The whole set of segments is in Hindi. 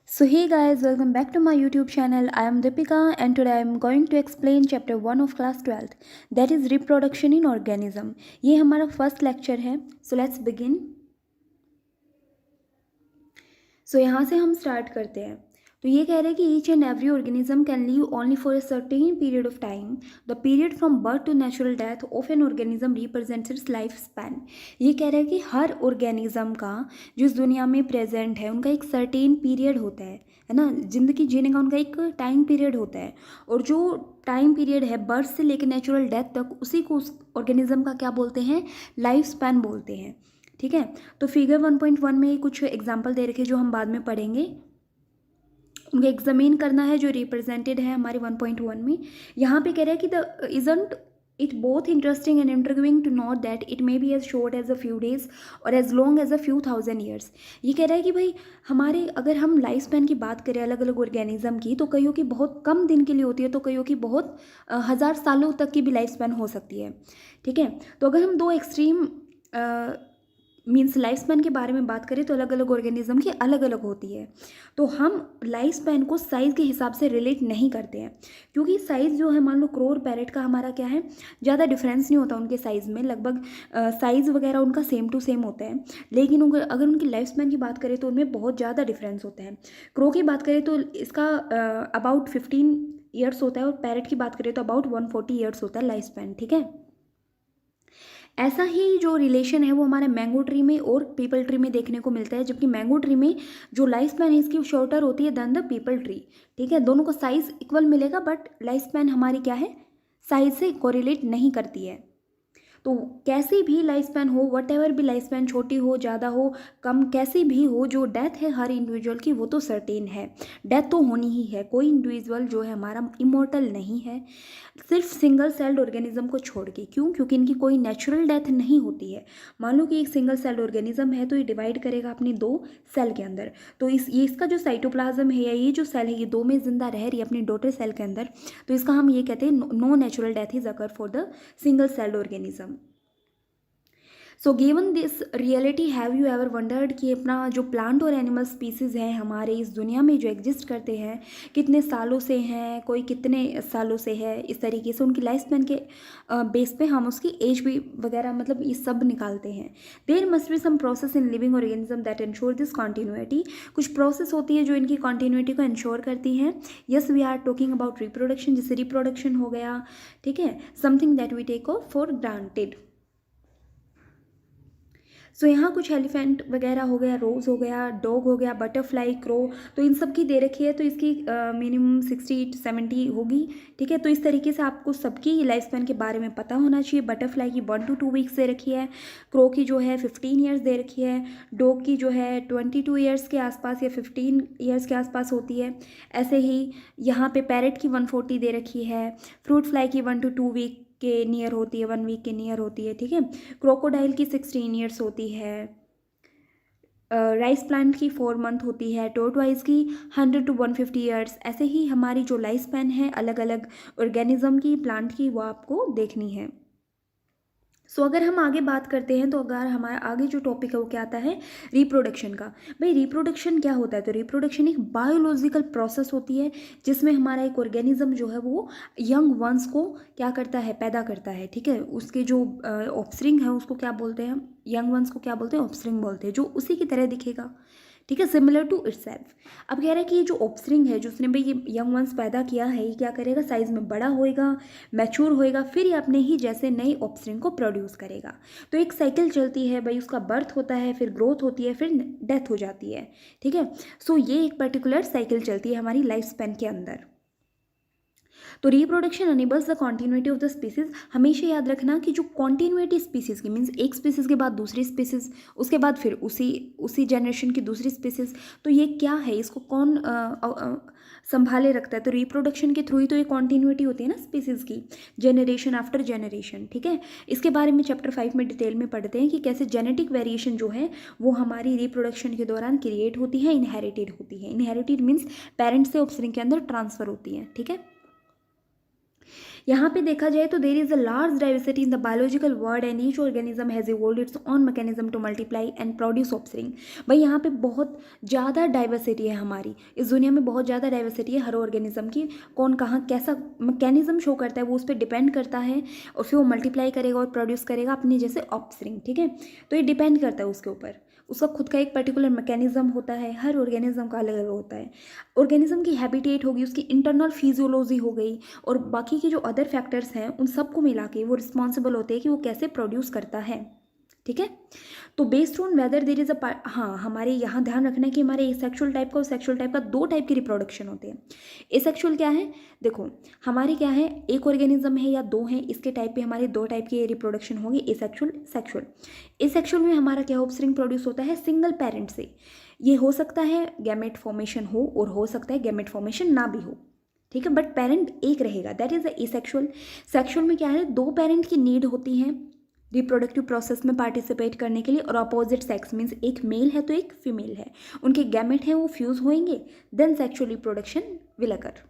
So hey guys, welcome back to my YouTube channel. I am Deepika and today I am going to explain chapter 1 of class 12th, that is reproduction in organism. ये हमारा फर्स्ट लेक्चर है. So let's begin. सो यहाँ से हम स्टार्ट करते हैं. तो ये कह रहे हैं कि each and every organism can live only for a certain period of time. The period from birth to natural death of an organism represents its life span. ये कह रहे हैं कि हर ऑर्गेनिज्म का जो इस दुनिया में प्रेजेंट है उनका एक सर्टेन पीरियड होता है ना. जिंदगी जीने का उनका एक टाइम पीरियड होता है और जो टाइम पीरियड है बर्थ से लेकर नेचुरल डेथ तक उसी को उस ऑर्गेनिज्म का क्या बोलते हैं, लाइफ स्पैन बोलते हैं. ठीक है. तो फिगर 1.1 में कुछ एग्जाम्पल दे रखे जो हम बाद में पढ़ेंगे, उनको एग्जामिन करना है जो रिप्रेजेंटेड है हमारे 1.1 में. यहाँ पे कह रहा है कि the isn't it both interesting and interviewing to note that it may be as short as a few days और as long as a few thousand years. ये कह रहा है कि भाई हमारे अगर हम लाइफ स्पैन की बात करें अलग अलग ऑर्गेनिज्म की तो कईयों की बहुत कम दिन के लिए होती है तो कईयों की बहुत हज़ार सालों तक की भी लाइफ स्पैन हो सकती है. ठीक है. तो अगर हम दो एक्सट्रीम मीन्स लाइफ स्पैन के बारे में बात करें तो अलग अलग ऑर्गेनिज्म की अलग अलग होती है. तो हम लाइफ स्पैन को साइज़ के हिसाब से रिलेट नहीं करते हैं क्योंकि साइज़ जो है मान लो क्रो और पैरेट का हमारा क्या है, ज़्यादा डिफरेंस नहीं होता उनके साइज़ में. लगभग साइज़ वगैरह उनका सेम टू सेम होता है. लेकिन अगर उनकी लाइफ स्पैन की बात करें तो उनमें बहुत ज़्यादा डिफरेंस होता है. क्रो की बात करें तो इसका अबाउट 15 ईयर्स होता है और पैरेट की बात करें तो अबाउट 140 ईयर्स होता है लाइफ स्पैन. ठीक है. ऐसा ही जो रिलेशन है वो हमारे मैंगो ट्री में और पीपल ट्री में देखने को मिलता है, जबकि मैंगो ट्री में जो लाइफ स्पैन है इसकी शॉर्टर होती है देन द पीपल ट्री. ठीक है. दोनों को साइज इक्वल मिलेगा बट लाइफ स्पैन हमारी क्या है, साइज से कोरिलेट नहीं करती है. तो कैसी भी लाइफ स्पैन हो, वट एवर भी लाइफ स्पैन, छोटी हो ज़्यादा हो कम कैसी भी हो, जो डेथ है हर इंडिविजुअल की वो तो सर्टेन है. डेथ तो होनी ही है. कोई इंडिविजुअल जो है हमारा इमोर्टल नहीं है सिर्फ सिंगल सेल्ड ऑर्गेनिज्म को छोड़ के. क्यों? क्योंकि इनकी कोई नेचुरल डेथ नहीं होती है. मान लो कि एक सिंगल सेल्ड ऑर्गेनिज्म है तो ये डिवाइड करेगा अपनी दो सेल के अंदर. तो ये इसका जो साइटोप्लाज्म है या ये जो सेल है ये दो में जिंदा रह रही है अपनी डॉटर सेल के अंदर. तो इसका हम ये कहते हैं no natural death is occur for the single celled organism. So given this reality have you ever wondered कि अपना जो प्लांट और एनिमल स्पीसीज़ हैं हमारे इस दुनिया में जो एग्जिस्ट करते हैं कितने सालों से हैं, कोई कितने सालों से है, इस तरीके से उनकी लाइफ स्पैन के बेस पे हम उसकी एज भी वगैरह मतलब ये सब निकालते हैं. There must be some process in living organism that ensure this continuity. कुछ प्रोसेस होती है जो इनकी कॉन्टीन्यूटी को इंश्योर करती हैं. Yes we are talking about reproduction. जैसे रिप्रोडक्शन हो गया. ठीक है. Something that we take for granted. So यहाँ कुछ एलिफेंट वगैरह हो गया, रोज़ हो गया, डॉग हो गया, बटरफ्लाई, क्रो, तो इन सब की दे रखी है. तो इसकी मिनिमम 60-70 होगी. ठीक है. तो इस तरीके से आपको सबकी लाइफ स्पैन के बारे में पता होना चाहिए. बटरफ्लाई की 1 to 2 वीक्स दे रखी है, क्रो की जो है 15 ईयर्स दे रखी है, डॉग की जो है 22 ईयर्स के आसपास या 15 ईयर्स के आसपास होती है. ऐसे ही यहाँ पे पैरेट की 140 दे रखी है, फ्रूट फ्लाई की 1 to 2 वीक के नियर होती है, 1 वीक के नियर होती है. ठीक है. क्रोकोडाइल की 16 ईयर्स होती है, राइस प्लांट की 4 मंथ होती है, टोर्टवाइज की 100 to 150 ईयर्स. ऐसे ही हमारी जो लाइफ स्पैन है अलग अलग ऑर्गेनिज्म की, प्लांट की, वो आपको देखनी है. सो अगर हम आगे बात करते हैं तो अगर हमारा आगे जो टॉपिक है वो क्या आता है, रिप्रोडक्शन का. भाई रिप्रोडक्शन क्या होता है? तो रिप्रोडक्शन एक बायोलॉजिकल प्रोसेस होती है जिसमें हमारा एक ऑर्गेनिज्म जो है वो यंग वंस को क्या करता है, पैदा करता है. ठीक है. उसके जो ऑफस्प्रिंग है उसको क्या बोलते हैं, यंग वंस को क्या बोलते हैं, ऑफस्प्रिंग बोलते हैं, जो उसी की तरह दिखेगा. ठीक है. Similar to itself. अब कह रहा है कि ये जो ऑफस्प्रिंग है जो उसने भाई ये यंग वंस पैदा किया है ये क्या करेगा, साइज में बड़ा होएगा, मैच्योर होएगा, फिर ये अपने ही जैसे नई ऑफस्प्रिंग को प्रोड्यूस करेगा. तो एक साइकिल चलती है भाई, उसका बर्थ होता है, फिर ग्रोथ होती है, फिर डेथ हो जाती है. ठीक है. सो ये एक पर्टिकुलर साइकिल चलती है हमारी लाइफ स्पैन के अंदर. तो reproduction enables the continuity of the species. हमेशा याद रखना कि जो कॉन्टिन्यूटी स्पीसीज की मीन्स एक स्पीसीज के बाद दूसरी स्पीसीज, उसके बाद फिर उसी उसी जनरेशन की दूसरी स्पीसीज, तो ये क्या है, इसको कौन संभाले रखता है. तो रिप्रोडक्शन के थ्रू ही तो ये कॉन्टिन्यूटी होती है ना स्पीसीज की, जनरेशन आफ्टर जनरेशन. ठीक है. इसके बारे में चैप्टर 5 में डिटेल में पढ़ते हैं कि कैसे जेनेटिक वेरिएशन जो है वो हमारी रिप्रोडक्शन के दौरान क्रिएट होती है, इनहेरिटेड होती है. इनहेरिटेड मीन्स पेरेंट्स से ऑफस्प्रिंग के अंदर ट्रांसफर होती है. ठीक है. यहाँ पे देखा जाए तो there is a large diversity in the biological world and each organism has evolved it's on mechanism to multiply and produce offspring. भाई यहाँ पे बहुत ज़्यादा डाइवर्सिटी है हमारी इस दुनिया में, बहुत ज़्यादा डाइवर्सिटी है हर ऑर्गेनिज्म की। कौन कहाँ कैसा मैकेनिज्म शो करता है वो उस पर डिपेंड करता है, और फिर वो मल्टीप्लाई करेगा और प्रोड्यूस करेगा अपने जैसे ऑफस्प्रिंग, ठीक है। तो ये डिपेंड करता है उसके ऊपर, उसका खुद का एक पर्टिकुलर मैकेनिज्म होता है, हर ऑर्गेनिज्म का अलग अलग होता है। ऑर्गेनिज्म की हैबिटेट होगी, उसकी इंटरनल फिजियोलॉजी हो गई, और बाकी के जो अदर फैक्टर्स हैं उन सबको मिला के वो रिस्पॉन्सिबल होते हैं कि वो कैसे प्रोड्यूस करता है, ठीक है। तो based on whether there is a हाँ, हमारे यहाँ ध्यान रखना है कि हमारे एसेक्सुअल टाइप का और सेक्सुअल टाइप का दो टाइप की रिप्रोडक्शन होते हैं। एसेक्सुअल क्या है, देखो हमारे क्या है, एक ऑर्गेनिज्म है या दो हैं, इसके टाइप पे हमारे दो टाइप की रिप्रोडक्शन होगी, एसेक्सुअल सेक्सुअल। एसेक्सुअल में हमारा क्या ऑफस्प्रिंग प्रोड्यूस होता है सिंगल पेरेंट से। ये हो सकता है गैमेट फॉर्मेशन हो और हो सकता है गैमेट फॉर्मेशन ना भी हो, ठीक है, बट पेरेंट एक रहेगा, that is the asexual. Sexual में क्या है, दो पेरेंट की नीड होती है रिप्रोडक्टिव प्रोसेस में पार्टिसिपेट करने के लिए, और अपोजिट सेक्स मीन्स एक मेल है तो एक फीमेल है, उनके गैमेट हैं वो फ्यूज होंगे, then sexual reproduction will occur.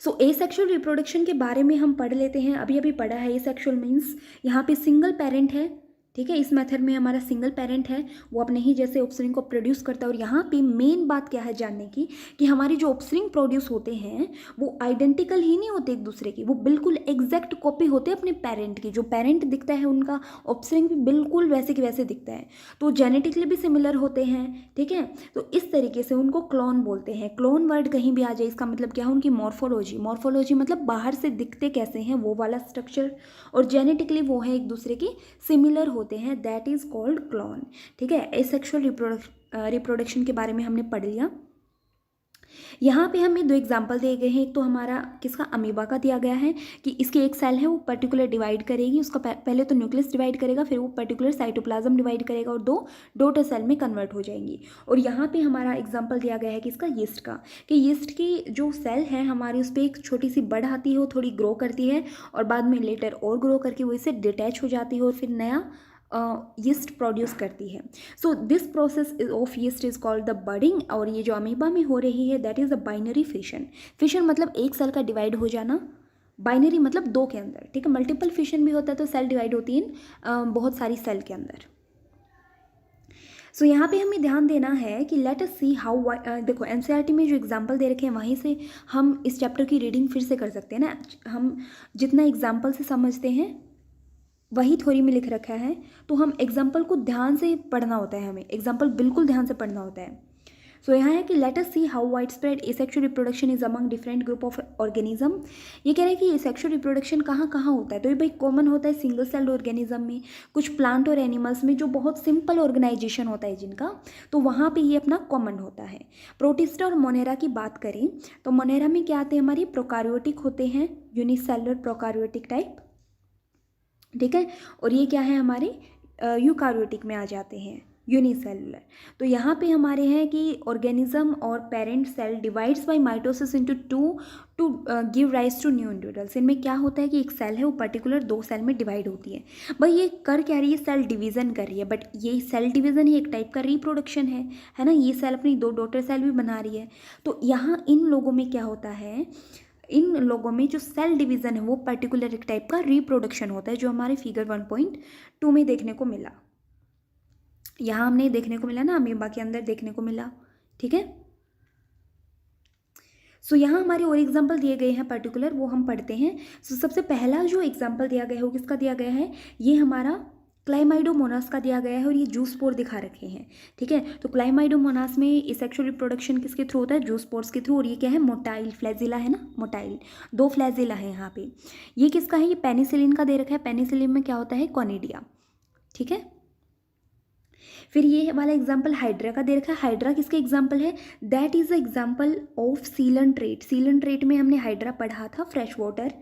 So asexual reproduction के बारे में हम पढ़ लेते हैं, अभी अभी पढ़ा है। एसेक्सुअल मीन्स यहाँ पे सिंगल पेरेंट है, ठीक है, इस मेथड में हमारा सिंगल पेरेंट है, वो अपने ही जैसे ऑफस्प्रिंग को प्रोड्यूस करता है। और यहाँ पे मेन बात क्या है जानने की, कि हमारी जो ऑफस्प्रिंग प्रोड्यूस होते हैं वो आइडेंटिकल ही नहीं होते एक दूसरे की, वो बिल्कुल एग्जैक्ट कॉपी होते हैं अपने पेरेंट की। जो पेरेंट दिखता है उनका ऑफस्प्रिंग भी बिल्कुल वैसे के वैसे दिखता है, तो जेनेटिकली भी सिमिलर होते हैं, ठीक है। तो इस तरीके से उनको क्लोन बोलते हैं। क्लोन वर्ड कहीं भी आ जाए इसका मतलब क्या है, उनकी मॉर्फोलॉजी, मॉर्फोलॉजी मतलब बाहर से दिखते कैसे हैं वो वाला स्ट्रक्चर, और जेनेटिकली वो है एक दूसरे की सिमिलर होते हैं, दैट इज कॉल्ड क्लोन, ठीक है। एसेक्सुअल रिप्रोडक्शन के बारे में हमने पढ़ लिया। यहाँ पे हमें दो एग्जाम्पल दिए गए हैं, एक तो हमारा किसका, अमीबा का दिया गया है कि इसकी एक सेल है वो पर्टिकुलर डिवाइड करेगी, उसका पहले तो न्यूक्लियस डिवाइड करेगा, फिर वो पर्टिकुलर साइटोप्लाज्म डिवाइड करेगा और दो डॉटर सेल में कन्वर्ट हो जाएंगी। और यहाँ पे हमारा एग्जाम्पल दिया गया है कि इसका यीस्ट का, कि यीस्ट की जो सेल है हमारी उस पर एक छोटी सी बड़ आती है, वो थोड़ी ग्रो करती है और बाद में लेटर और ग्रो करके वो इससे डिटैच हो जाती है और फिर नया यीस्ट प्रोड्यूस करती है। So this process of yeast is called the budding, और ये जो अमीबा में हो रही है that is the binary fission. Fission मतलब एक सेल का डिवाइड हो जाना, बाइनरी मतलब दो के अंदर, ठीक है। मल्टीपल फिशन भी होता है तो सेल डिवाइड होती है बहुत सारी सेल के अंदर। सो यहाँ पे हमें ध्यान देना है कि लेट अस सी हाउ, देखो एनसीईआरटी में जो एग्जाम्पल दे रखे हैं वहीं से हम इस चैप्टर की रीडिंग फिर से कर सकते हैं ना। हम जितना एग्जाम्पल से समझते हैं वही थ्योरी में लिख रखा है, तो हम एग्जाम्पल को ध्यान से पढ़ना होता है, हमें एग्जाम्पल बिल्कुल ध्यान से पढ़ना होता है। सो यहाँ है कि let us see how wide spread asexual reproduction is among different group of organism. ये कह रहे हैं कि एसेक्सुअल रिप्रोडक्शन कहाँ कहाँ होता है, तो ये भाई कॉमन होता है सिंगल सेल्ड ऑर्गेनिज्म में, कुछ प्लांट और एनिमल्स में जो बहुत सिंपल ऑर्गेनाइजेशन होता है जिनका, तो वहाँ पे ये अपना कॉमन होता है। प्रोटिस्टा और मोनेरा की बात करें तो मोनेरा में क्या आते हैं, हमारी प्रोकार्योटिक होते हैं, यूनिसेलुलर प्रोकार्योटिक टाइप, ठीक है। और ये क्या है हमारे यूकार्योटिक में आ जाते हैं, यूनिसेलुलर। तो यहाँ पे हमारे हैं कि ऑर्गेनिज्म और parent cell divides by mitosis into two give rise to new individuals. इनमें क्या होता है कि एक सेल है वो पर्टिकुलर दो सेल में डिवाइड होती है। भाई ये कर क्या रही है, सेल डिवीज़न कर रही है, बट ये सेल डिवीज़न ही एक टाइप का रिप्रोडक्शन है ना। ये सेल अपनी दो डॉटर सेल भी बना रही है। तो यहाँ इन लोगों में क्या होता है, इन लोगों में जो सेल डिवीज़न है वो पर्टिकुलर एक टाइप का रिप्रोडक्शन होता है, जो हमारे फिगर 1.2 में देखने को मिला। यहाँ हमने देखने को मिला ना, अमीबा के अंदर देखने को मिला, ठीक है। सो यहाँ हमारे और एग्जाम्पल दिए गए हैं पर्टिकुलर, वो हम पढ़ते हैं। सो सबसे पहला जो एग्जाम्पल दिया गया है वो किसका दिया गया है, ये हमारा क्लाइमाइडोमोनास का दिया गया है, और ये जूस्पोर दिखा रखे हैं, ठीक है। तो क्लाइमाइडोमोनास में एसेक्सुअल रिप्रोडक्शन किसके थ्रू होता है, जूस्पोर्स के थ्रू। और ये क्या है, मोटाइल फ्लैजिला है ना, मोटाइल दो फ्लैजिला है यहाँ पे। ये किसका है, ये पेनिसिलिन का दे रखा है। पेनिसिलिन में क्या होता है, कॉनिडिया, ठीक है। फिर ये वाला एग्जाम्पल हाइड्रा का दे रखा है। हाइड्रा किसके एग्जाम्पल है, that is the example of सीलन ट्रेट। सीलन ट्रेट में हमने हाइड्रा पढ़ा था, फ्रेश वाटर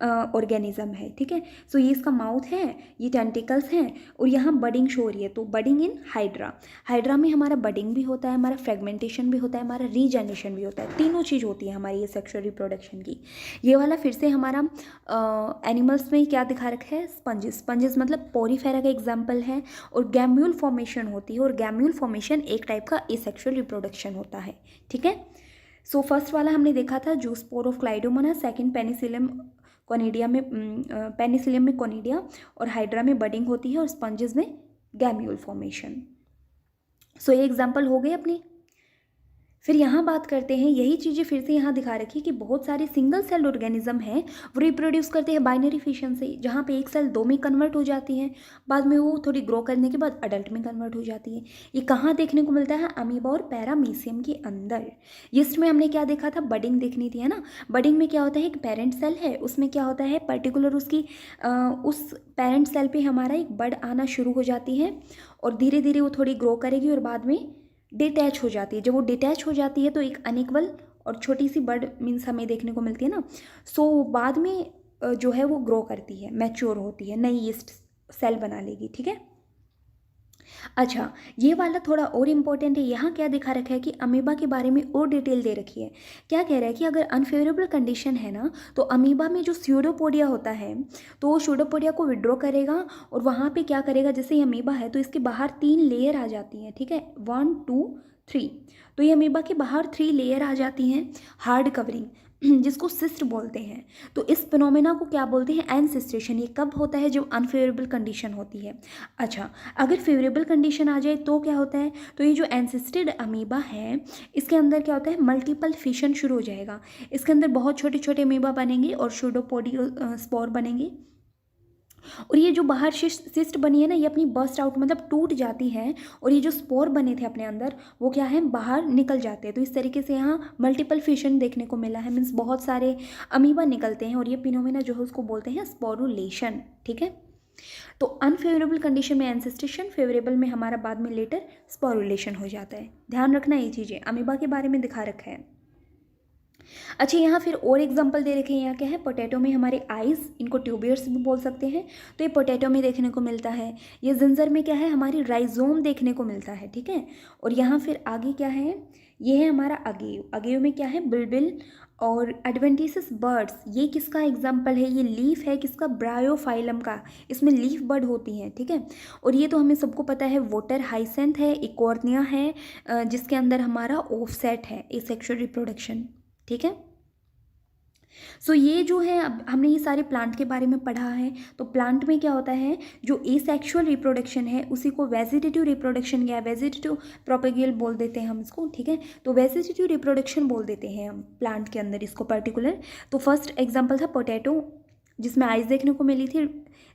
ऑर्गेनिज्म है, ठीक है। सो ये इसका माउथ है, ये टेंटिकल्स हैं, और यहाँ बडिंग शो हो रही है, तो बडिंग इन हाइड्रा। हाइड्रा में हमारा बडिंग भी होता है, हमारा फ्रेगमेंटेशन भी होता है, हमारा रीजनरेशन भी होता है, तीनों चीज़ होती है हमारी ये सेक्सुअल रिप्रोडक्शन की। ये वाला फिर से हमारा एनिमल्स में क्या दिखा रखा है, स्पंजेस। स्पंजेस मतलब पोरीफेरा का एग्जाम्पल है, और गैम्यूल फॉर्मेशन होती है, और गैम्यूल फॉर्मेशन एक टाइप का एसेक्सुअल रिप्रोडक्शन होता है, ठीक है। सो फर्स्ट वाला हमने देखा था zoospore of chlamydomonas, second penicillium conidia में पेनिसिलियम में कोनिडिया, और हाइड्रा में बडिंग होती है और स्पंजेस में गैम्यूल फॉर्मेशन। सो ये एग्जाम्पल हो गए अपने। फिर यहाँ बात करते हैं, यही चीज़ें फिर से यहाँ दिखा रखी कि बहुत सारे सिंगल सेल ऑर्गेनिज्म हैं वो रिप्रोड्यूस करते हैं बाइनरी फिशन से, जहाँ पे एक सेल 2 में कन्वर्ट हो जाती है, बाद में वो थोड़ी ग्रो करने के बाद अडल्ट में कन्वर्ट हो जाती है। ये कहाँ देखने को मिलता है? अमीबा और पैरामीशियम के अंदर। यीस्ट में हमने क्या देखा था? बडिंग देखनी थी, है ना। बडिंग में क्या होता है? एक पेरेंट सेल है, उसमें क्या होता है पर्टिकुलर उसकी उस पेरेंट सेल पर हमारा एक बड आना शुरू हो जाती है और धीरे धीरे वो थोड़ी ग्रो करेगी और बाद में डिटैच हो जाती है। जब वो डिटैच हो जाती है तो एक अनइक्वल और छोटी सी बर्ड मीन्स हमें देखने को मिलती है ना। सो बाद में जो है वो ग्रो करती है, मैच्योर होती है, नई यीस्ट सेल बना लेगी, ठीक है। अच्छा, ये वाला थोड़ा और इम्पोर्टेंट है। यहाँ क्या दिखा रखा है कि अमीबा के बारे में और डिटेल दे रखी है। क्या कह रहा है कि अगर अनफेवरेबल कंडीशन है ना, तो अमीबा में जो स्यूडोपोडिया होता है तो वो स्यूडोपोडिया को विड्रॉ करेगा और वहाँ पे क्या करेगा, जैसे ये अमीबा है तो इसके बाहर 3 लेयर आ जाती हैं, ठीक है, 1 2 3। तो ये अमीबा के बाहर 3 लेयर आ जाती हैं हार्ड कवरिंग, जिसको सिस्ट बोलते हैं। तो इस फिनोमेना को क्या बोलते हैं? एनसिस्टेशन। ये कब होता है? जब अनफेवरेबल कंडीशन होती है। अच्छा, अगर फेवरेबल कंडीशन आ जाए तो क्या होता है? तो ये जो एनसिस्टेड अमीबा है इसके अंदर क्या होता है? मल्टीपल फिशन शुरू हो जाएगा। इसके अंदर बहुत छोटे छोटे अमीबा बनेंगे और स्यूडोपोडियो स्पोर बनेंगे, और ये जो बाहर सिस्ट बनी है ना, ये अपनी बस्ट आउट मतलब टूट जाती है और ये जो स्पोर बने थे अपने अंदर वो क्या है? बाहर निकल जाते हैं। तो इस तरीके से यहाँ मल्टीपल फिशन देखने को मिला है, मीन्स बहुत सारे अमीबा निकलते हैं और ये फिनोमेना जो है उसको बोलते हैं स्पोरुलेशन, ठीक है। तो अनफेवरेबल कंडीशन में एंसेस्टेशन, फेवरेबल में हमारा बाद में लेटर स्पोरुलेशन हो जाता है। ध्यान रखना ये चीज़ें, अमीबा के बारे में दिखा रखा है। अच्छा, यहाँ फिर और एग्जांपल दे रखे हैं। यहाँ क्या है? पोटैटो में हमारे आइज़, इनको ट्यूबियर्स भी बोल सकते हैं, तो ये पोटैटो में देखने को मिलता है। ये जिंजर में क्या है? हमारी राइजोम देखने को मिलता है, ठीक है। और यहाँ फिर आगे क्या है? ये है हमारा अगेव। अगेव में क्या है? बुलबुल और एडवेंटिसस बर्ड्स। ये किसका एग्जाम्पल है? ये लीफ है किसका? ब्रायोफाइलम का। इसमें लीफ बर्ड होती हैं, ठीक है। और ये तो हमें सबको पता है, वाटर हाइसेंथ है, इकोर्निया है, जिसके अंदर हमारा ऑफसेट है, एसेक्सुअल रिप्रोडक्शन, ठीक है। सो ये जो है, अब हमने ये सारे प्लांट के बारे में पढ़ा है। तो प्लांट में क्या होता है? जो एसेक्सुअल रिप्रोडक्शन है उसी को वेजिटेटिव रिप्रोडक्शन या वेजिटेटिव प्रोपेगेल बोल देते हैं हम इसको, ठीक है। तो वेजिटेटिव रिप्रोडक्शन बोल देते हैं हम प्लांट के अंदर इसको पर्टिकुलर। तो फर्स्ट एग्जाम्पल था पोटैटो जिसमें आइज देखने को मिली थी,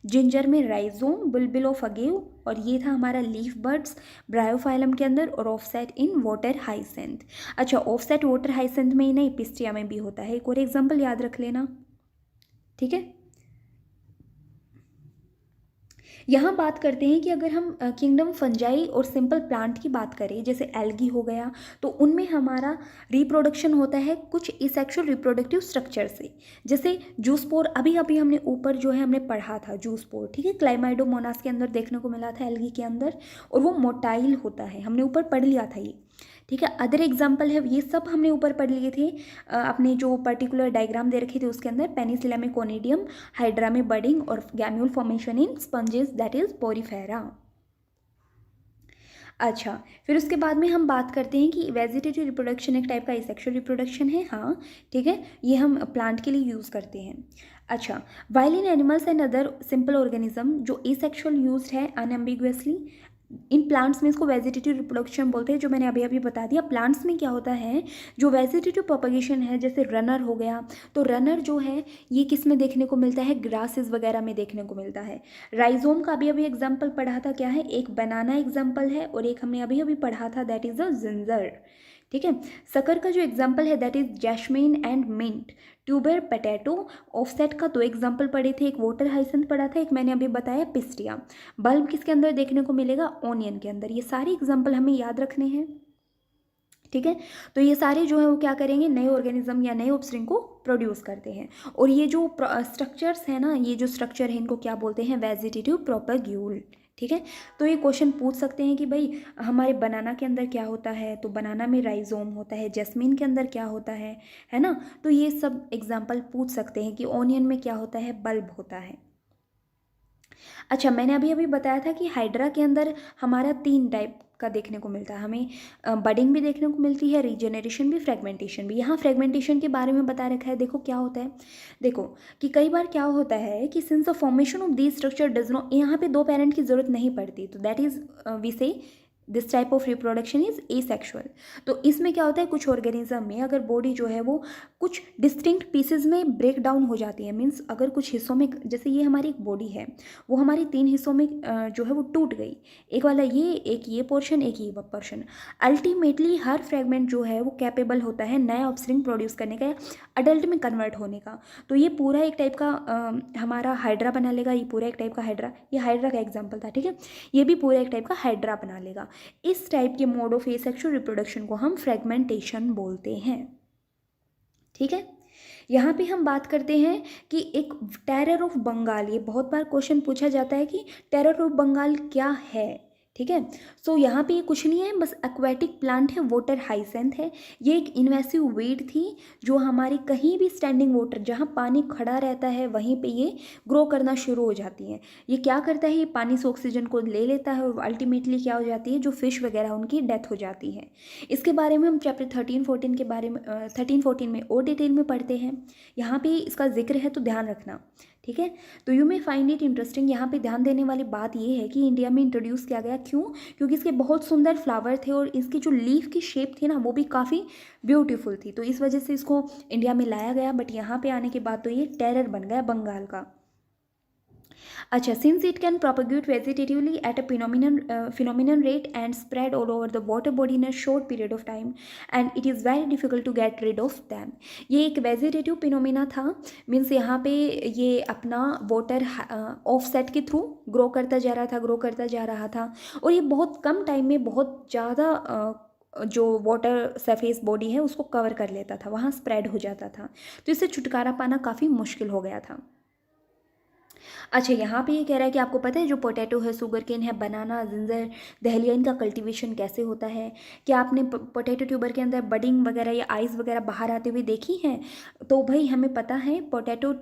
जिंजर में राइजोम, बुलबुल ऑफ अगेव, और ये था हमारा लीफ बर्ड्स ब्रायोफाइलम के अंदर, और ऑफसेट इन वाटर हाइसेंथ। अच्छा, ऑफसेट वाटर हाइसेंथ में ही नहीं, पिस्टिया में भी होता है। एक और एग्जांपल याद रख लेना, ठीक है। यहाँ बात करते हैं कि अगर हम किंगडम फंजाई और सिंपल प्लांट की बात करें, जैसे एल्गी हो गया, तो उनमें हमारा रिप्रोडक्शन होता है कुछ एसेक्सुअल रिप्रोडक्टिव स्ट्रक्चर से। जैसे जूस्पोर, अभी अभी हमने ऊपर जो है हमने पढ़ा था जूस्पोर, ठीक है, क्लाइमाइडोमोनास के अंदर देखने को मिला था एल्गी के अंदर, और वो मोटाइल होता है, हमने ऊपर पढ़ लिया था ये, ठीक है। अदर एग्जाम्पल है, ये सब हमने ऊपर पढ़ लिए थे अपने जो पर्टिकुलर डायग्राम दे रखे थे उसके अंदर, पेनिसिलिया में कोनिडियम, हाइड्रा में बडिंग, और gemmule formation in sponges that is porifera. अच्छा, फिर उसके बाद में हम बात करते हैं कि वेजिटेटिव रिप्रोडक्शन एक टाइप का एसेक्सुअल रिप्रोडक्शन है, हाँ, ठीक है, ये हम प्लांट के लिए यूज़ करते हैं। अच्छा, while in animals and other simple organism जो एसेक्सुअल यूज्ड है अनएम्बिगुअसली, इन प्लांट्स में इसको वेजिटेटिव रिप्रोडक्शन बोलते हैं, जो मैंने अभी अभी बता दिया। प्लांट्स में क्या होता है, जो वेजिटेटिव प्रोपगेशन है, जैसे रनर हो गया, तो रनर जो है ये किस में देखने को मिलता है? ग्रासेस वगैरह में देखने को मिलता है। राइजोम का अभी अभी एग्जाम्पल पढ़ा था, क्या है? एक बनाना एग्जाम्पल है, और एक हमने अभी अभी पढ़ा था दैट इज अ जिंजर, ठीक है। सकर का जो एग्जाम्पल है that is jasmine and mint. Tuber potato. Offset का 2 एग्जाम्पल पढ़े थे, एक वाटर हाइसेंथ पढ़ा था, एक मैंने अभी बताया पिस्टिया। बल्ब किसके अंदर देखने को मिलेगा? ओनियन के अंदर। ये सारे एग्जाम्पल हमें याद रखने हैं, ठीक है। तो ये सारे जो है वो क्या करेंगे? नए ऑर्गेनिज्म या नए ऑफस्प्रिंग को प्रोड्यूस करते हैं। और ये जो स्ट्रक्चर्स है ना, ये जो स्ट्रक्चर है इनको क्या बोलते हैं? वेजिटेटिव प्रोपेग्यूल, ठीक है। तो ये क्वेश्चन पूछ सकते हैं कि भाई हमारे बनाना के अंदर क्या होता है, तो बनाना में राइजोम होता है, जैस्मीन के अंदर क्या होता है ना। तो ये सब एग्जाम्पल पूछ सकते हैं कि ओनियन में क्या होता है? बल्ब होता है। अच्छा, मैंने अभी अभी बताया था कि हाइड्रा के अंदर हमारा 3 टाइप का देखने को मिलता है, हमें बडिंग भी देखने को मिलती है, रीजेनरेशन भी, फ्रेगमेंटेशन भी। यहाँ फ्रेगमेंटेशन के बारे में बता रखा है, देखो क्या होता है। देखो कि कई बार क्या होता है कि since the formation of this structure does not, यहाँ पे दो पेरेंट की जरूरत नहीं पड़ती, तो दैट इज वी से this type of reproduction is asexual. तो इसमें क्या होता है, कुछ ऑर्गेनिज्म में अगर बॉडी जो है वो कुछ डिस्टिंक्ट पीसेज में ब्रेक डाउन हो जाती है, मीन्स अगर कुछ हिस्सों में, जैसे ये हमारी एक बॉडी है, वो हमारी 3 हिस्सों में जो है वो टूट गई, एक वाला ये, एक ये पोर्शन, एक ये पोर्शन। अल्टीमेटली हर फ्रेगमेंट जो है वो कैपेबल होता है नया ऑफस्प्रिंग प्रोड्यूस करने का, अडल्ट में कन्वर्ट होने का। तो ये पूरा एक टाइप का हमारा हाइड्रा बना लेगा, ये पूरा एक टाइप का हाइड्रा, ये हाइड्रा का एग्जाम्पल था, ठीक है। ये भी पूरा एक टाइप का हाइड्रा बना लेगा। इस टाइप के मोड ऑफ एसेक्सुअल रिप्रोडक्शन को हम फ्रेगमेंटेशन बोलते हैं, ठीक है। यहाँ पे हम बात करते हैं कि एक टेरर ऑफ बंगाल, ये बहुत बार क्वेश्चन पूछा जाता है कि टेरर ऑफ बंगाल क्या है, ठीक है। सो यहाँ पे ये कुछ नहीं है, बस एक्वेटिक प्लांट है, वाटर हाइसेंथ है। ये एक इन्वेसिव वीड थी जो हमारी कहीं भी स्टैंडिंग वाटर, जहाँ पानी खड़ा रहता है वहीं पे ये ग्रो करना शुरू हो जाती है। ये क्या करता है, ये पानी से ऑक्सीजन को ले लेता है और अल्टीमेटली क्या हो जाती है, जो फिश वगैरह उनकी डेथ हो जाती है। इसके बारे में हम चैप्टर 13-14 के बारे में 13-14 में और डिटेल में पढ़ते हैं। यहाँ पे इसका जिक्र है तो ध्यान रखना, ठीक है। तो you may find it interesting. यहाँ पे ध्यान देने वाली बात ये है कि इंडिया में इंट्रोड्यूस किया गया, क्यों, क्योंकि इसके बहुत सुंदर फ्लावर थे और इसकी जो लीफ की शेप थी ना वो भी काफ़ी ब्यूटीफुल थी, तो इस वजह से इसको इंडिया में लाया गया। बट यहाँ पे आने के बाद तो ये टेरर बन गया बंगाल का। अच्छा, since it can propagate vegetatively at a phenomenon rate and spread all over the water body in a short period of time and it is very difficult to get rid of them। ये एक वेजिटेटिव फिनोमिना था, मीन्स यहाँ पे ये अपना वाटर ऑफसेट के थ्रू ग्रो करता जा रहा था, ग्रो करता जा रहा था, और ये बहुत कम टाइम में बहुत ज़्यादा जो वाटर सरफेस बॉडी है उसको कवर कर लेता था, वहाँ स्प्रेड हो जाता था, तो इससे छुटकारा पाना काफ़ी मुश्किल हो गया था। अच्छा, यहाँ पे ये कह रहा है कि आपको पता है जो पोटैटो है, शुगर केन है, बनाना, जिंजर, दहलिया, इनका कल्टीवेशन कैसे होता है। क्या आपने पोटैटो ट्यूबर के अंदर बडिंग वगैरह या आइज़ वगैरह बाहर आते हुए देखी हैं? तो भाई हमें पता है पोटैटो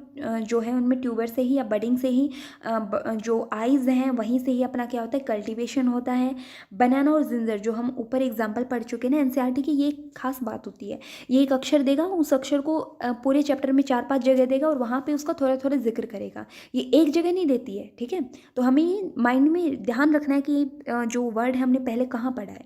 जो है उनमें ट्यूबर से ही या बडिंग से ही जो आइज़ हैं वहीं से ही अपना क्या होता है, कल्टीवेशन होता है। बनाना और जिंजर जो हम ऊपर एग्जाम्पल पढ़ चुके हैं ना एनसीईआरटी की, ये एक खास बात होती है, ये एक अक्षर देगा, उस अक्षर को पूरे चैप्टर में 4-5 जगह देगा और वहाँ पर उसका थोड़ा थोड़ा जिक्र करेगा, ये एक जगह नहीं देती है, ठीक है। तो हमें ये माइंड में ध्यान रखना है कि जो वर्ड है हमने पहले कहाँ पढ़ा है।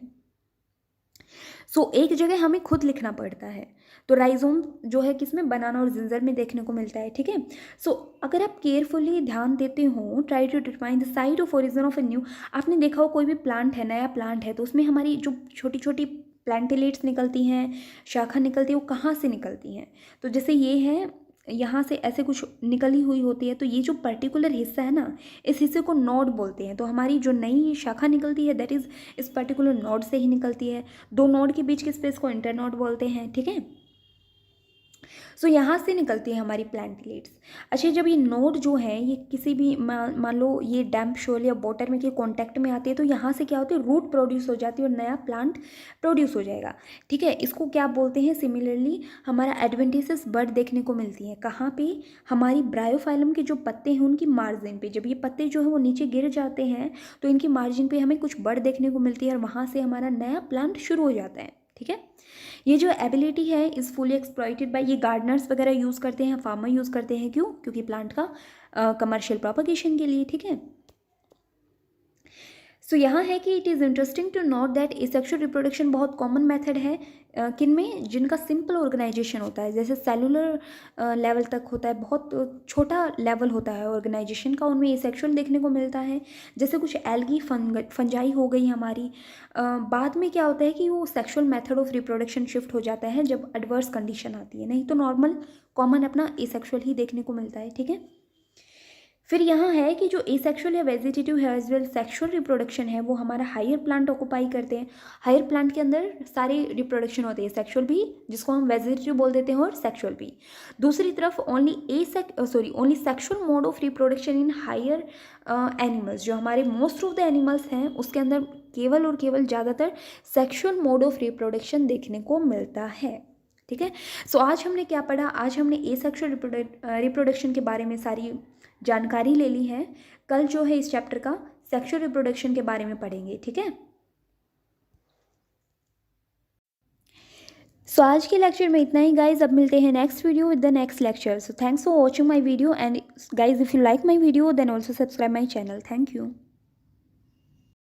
सो एक जगह हमें खुद लिखना पड़ता है। तो राइजोम जो है किसमें, बनाना और जिंजर में देखने को मिलता है, ठीक है। सो अगर आप केयरफुली ध्यान देते हो, try to determine the site of origin of a new, आपने देखा हो कोई भी प्लांट है, नया प्लांट है, तो उसमें हमारी जो छोटी छोटी प्लांटिलेट्स निकलती हैं, शाखा निकलती है, वो कहाँ से निकलती हैं। तो जैसे ये है, यहाँ से ऐसे कुछ निकली हुई होती है, तो ये जो पर्टिकुलर हिस्सा है ना, इस हिस्से को नोड बोलते हैं। तो हमारी जो नई शाखा निकलती है दैट इज़ इस पर्टिकुलर नोड से ही निकलती है। दो नोड के बीच के स्पेस को इंटरनोड बोलते हैं, ठीक है। सो यहाँ से निकलती है हमारी प्लांटिलेट्स। अच्छा, जब ये नोड जो है ये किसी भी मान लो ये डैम्प सोइल या वाटर में के कांटेक्ट में आती है, तो यहाँ से क्या होती है, रूट प्रोड्यूस हो जाती है और नया प्लांट प्रोड्यूस हो जाएगा, ठीक है। इसको क्या बोलते हैं, सिमिलरली हमारा एडवेंटिसस बर्ड देखने को मिलती है कहाँ पे, हमारी ब्रायोफाइलम के जो पत्ते हैं उनकी मार्जिन पे। जब ये पत्ते जो है वो नीचे गिर जाते हैं तो इनकी मार्जिन पे हमें कुछ बर्ड देखने को मिलती है और वहाँ से हमारा नया प्लांट शुरू हो जाता है, ठीक है। ये जो एबिलिटी है इज़ फुली एक्सप्लॉइटेड बाय, ये गार्डनर्स वगैरह यूज़ करते हैं, फार्मर यूज़ करते हैं, क्यों, क्योंकि प्लांट का कमर्शियल प्रोपगेशन के लिए, ठीक है। सो यहाँ है कि it is interesting to note that asexual reproduction बहुत कॉमन मेथड है किन में, जिनका सिंपल ऑर्गेनाइजेशन होता है, जैसे सेलुलर लेवल तक होता है, बहुत छोटा लेवल होता है ऑर्गेनाइजेशन का, उनमें एसेक्सुअल देखने को मिलता है। जैसे कुछ एल्गी फंजाई हो गई हमारी, बाद में क्या होता है कि वो sexual method of reproduction shift हो जाता है जब एडवर्स कंडीशन आती है, नहीं तो नॉर्मल कॉमन अपना एसेक्सुअल ही देखने को मिलता है, ठीक है। फिर यहाँ है कि जो एसेक्सुअल या वेजिटेटिव है एज वेल सेक्सुअल रिप्रोडक्शन है वो हमारा हायर प्लांट ऑक्युपाई करते हैं। हायर प्लांट के अंदर सारे रिप्रोडक्शन होते हैं, सेक्सुअल भी जिसको हम वेजिटेटिव बोल देते हैं और सेक्सुअल भी। दूसरी तरफ only sexual mode of reproduction in higher animals, जो हमारे मोस्ट ऑफ द एनिमल्स हैं उसके अंदर केवल और केवल ज़्यादातर सेक्सुअल मोड ऑफ रिप्रोडक्शन देखने को मिलता है, ठीक है। सो आज हमने क्या पढ़ा, आज हमने एसेक्सुअल रिप्रोडक्शन के बारे में सारी जानकारी ले ली है। कल जो है इस चैप्टर का सेक्सुअल रिप्रोडक्शन के बारे में पढ़ेंगे, ठीक है। सो आज के लेक्चर में इतना ही गाइज। अब मिलते हैं next video with the next lecture. So thanks for watching my video and guys if you like my video then also subscribe my channel. Thank you.